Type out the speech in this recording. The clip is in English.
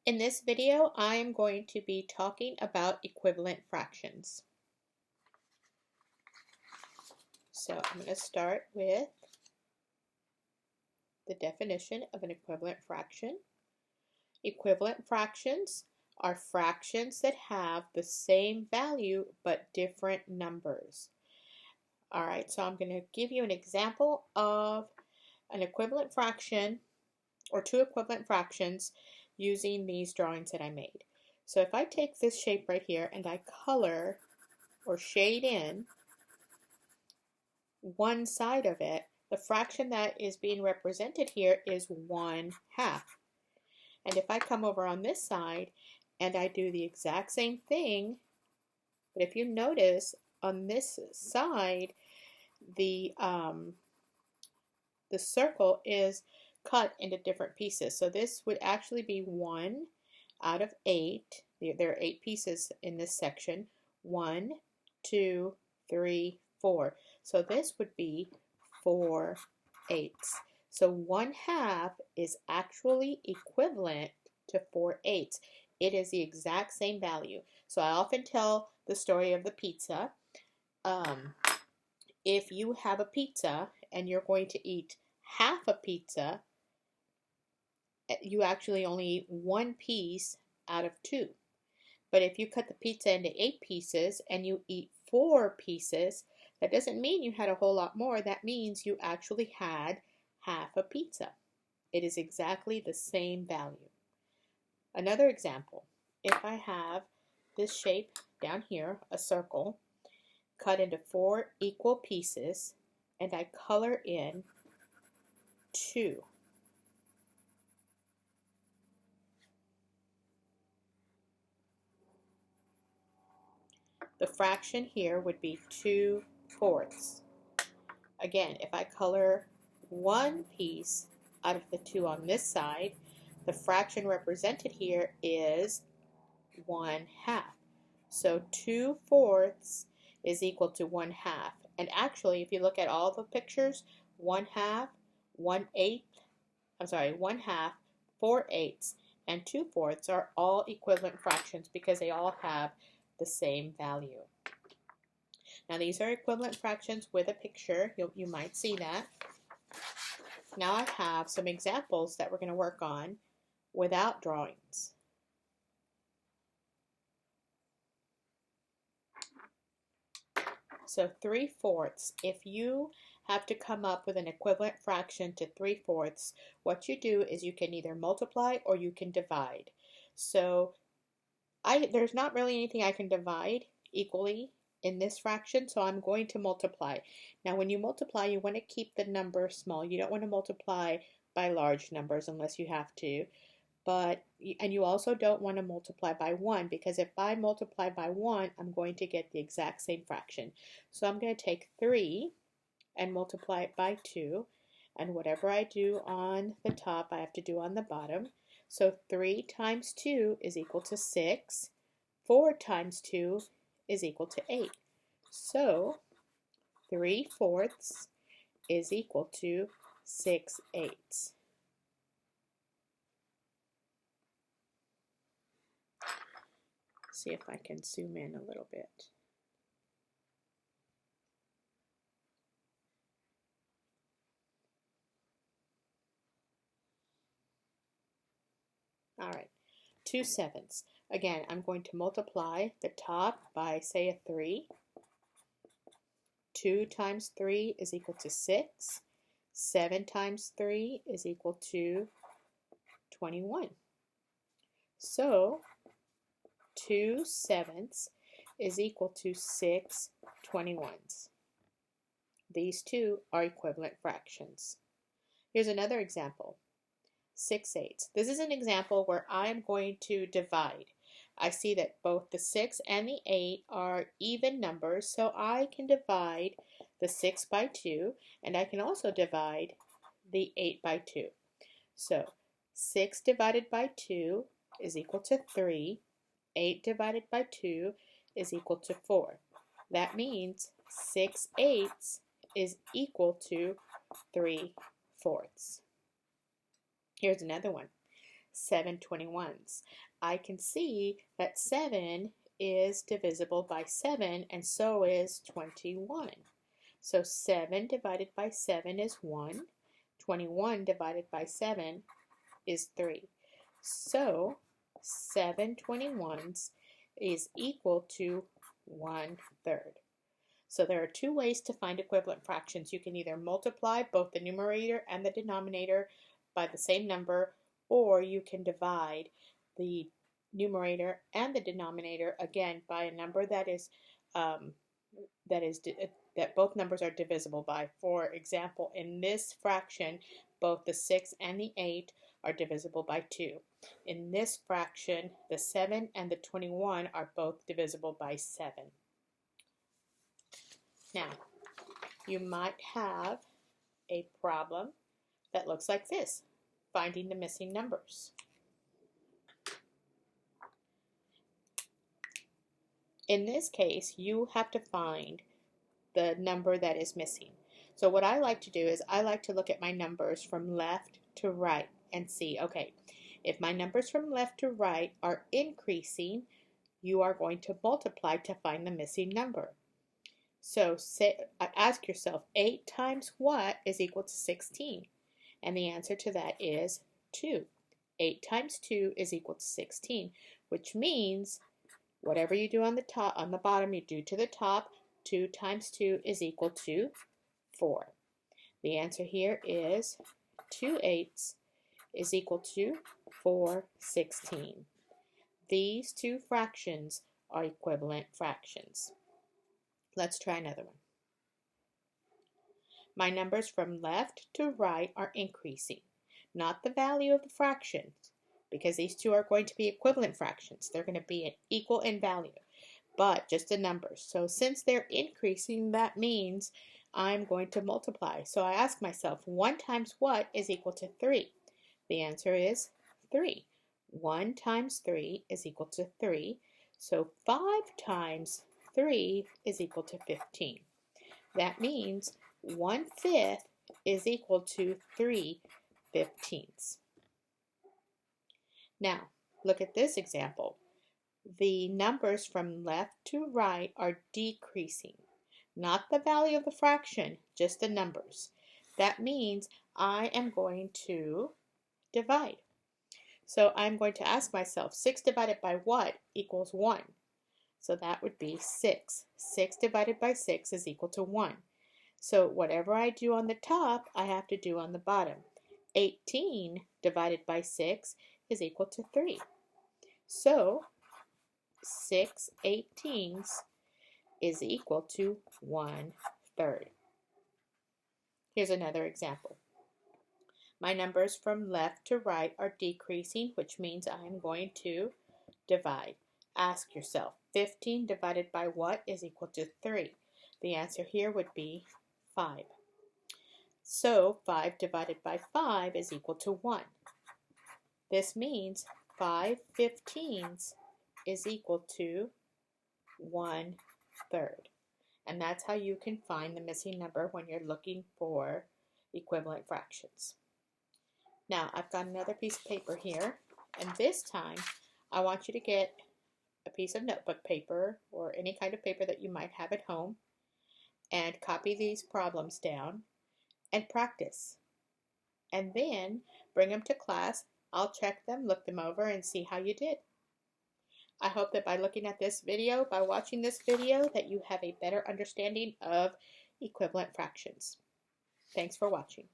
In this video, I am going to be talking about equivalent fractions. So I'm going to start with the definition of an equivalent fraction. Equivalent fractions are fractions that have the same value but different numbers. Alright, so I'm going to give you an example of an equivalent fraction or two equivalent fractions using these drawings that I made. So if I take this shape right here and I color or shade in one side of it, the fraction that is being represented here is 1/2. And if I come over on this side and I do the exact same thing, but if you notice on this side, the circle is cut into different pieces. So this would actually be 1 out of 8. There are 8 pieces in this section. 1, 2, 3, 4. So this would be 4/8. So 1/2 is actually equivalent to 4/8. It is the exact same value. So I often tell the story of the pizza. If you have a pizza and you're going to eat half a pizza, you actually only eat 1 piece out of 2. But if you cut the pizza into 8 pieces and you eat 4 pieces, that doesn't mean you had a whole lot more. That means you actually had half a pizza. It is exactly the same value. Another example, if I have this shape down here, a circle, cut into 4 equal pieces, and I color in 2. The fraction here would be 2/4. Again, if I color one piece out of the 2 on this side, the fraction represented here is 1/2. So 2/4 is equal to 1/2. And actually, if you look at all the pictures, 1/2, 1/8, 1/2, 4/8, and 2/4 are all equivalent fractions because they all have the same value. Now these are equivalent fractions with a picture. You might see that. Now I have some examples that we're going to work on without drawings. So 3/4. If you have to come up with an equivalent fraction to 3/4, what you do is you can either multiply or you can divide. So there's not really anything I can divide equally in this fraction, so I'm going to multiply. Now when you multiply, you want to keep the number small. You don't want to multiply by large numbers unless you have to. And you also don't want to multiply by 1, because if I multiply by 1, I'm going to get the exact same fraction. So I'm going to take 3 and multiply it by 2, and whatever I do on the top, I have to do on the bottom. So 3 times 2 is equal to 6. 4 times 2 is equal to 8. So 3/4 is equal to 6/8. See if I can zoom in a little bit. All right, 2/7. Again, I'm going to multiply the top by, say, a 3. 2 times 3 is equal to 6. 7 times 3 is equal to 21. So 2/7 is equal to 6/21. These two are equivalent fractions. Here's another example. 6/8. This is an example where I am going to divide. I see that both the 6 and the 8 are even numbers, so I can divide the 6 by 2, and I can also divide the 8 by 2. So 6 divided by 2 is equal to 3. 8 divided by 2 is equal to 4. That means 6/8 is equal to 3/4. Here's another one. 7 21s. I can see that 7 is divisible by 7, and so is 21. So 7 divided by 7 is 1. 21 divided by 7 is 3. So 7 21s is equal to 1/3. So there are two ways to find equivalent fractions. You can either multiply both the numerator and the denominator by the same number, or you can divide the numerator and the denominator again by a number that both numbers are divisible by. For example, in this fraction, both the 6 and the 8 are divisible by 2. In this fraction, the 7 and the 21 are both divisible by 7. Now, you might have a problem that looks like this, finding the missing numbers. In this case, you have to find the number that is missing. So what I like to do is I like to look at my numbers from left to right and see, okay, if my numbers from left to right are increasing, you are going to multiply to find the missing number. So ask yourself, 8 times what is equal to 16? And the answer to that is 2. 8 times 2 is equal to 16, which means whatever you do on the bottom, you do to the top. 2 times 2 is equal to 4. The answer here is 2/8 is equal to 4/16. These two fractions are equivalent fractions. Let's try another one. My numbers from left to right are increasing, not the value of the fractions, because these two are going to be equivalent fractions. They're going to be equal in value, but just the numbers. So since they're increasing, that means I'm going to multiply. So I ask myself, 1 times what is equal to 3? The answer is 3. 1 times 3 is equal to 3. So 5 times 3 is equal to 15. That means 1/5 is equal to 3/15. Now, look at this example. The numbers from left to right are decreasing. Not the value of the fraction, just the numbers. That means I am going to divide. So I'm going to ask myself, 6 divided by what equals 1? So that would be 6. 6 divided by 6 is equal to 1. So whatever I do on the top, I have to do on the bottom. 18 divided by 6 is equal to 3. So 6/18 is equal to 1/3. Here's another example. My numbers from left to right are decreasing, which means I'm going to divide. Ask yourself, 15 divided by what is equal to 3? The answer here would be 5. So 5 divided by 5 is equal to 1. This means 5/15 is equal to 1/3. And that's how you can find the missing number when you're looking for equivalent fractions. Now, I've got another piece of paper here, and this time I want you to get a piece of notebook paper or any kind of paper that you might have at home and copy these problems down and practice. And then bring them to class. I'll check them, look them over, and see how you did. I hope that by looking at this video, by watching this video, that you have a better understanding of equivalent fractions. Thanks for watching.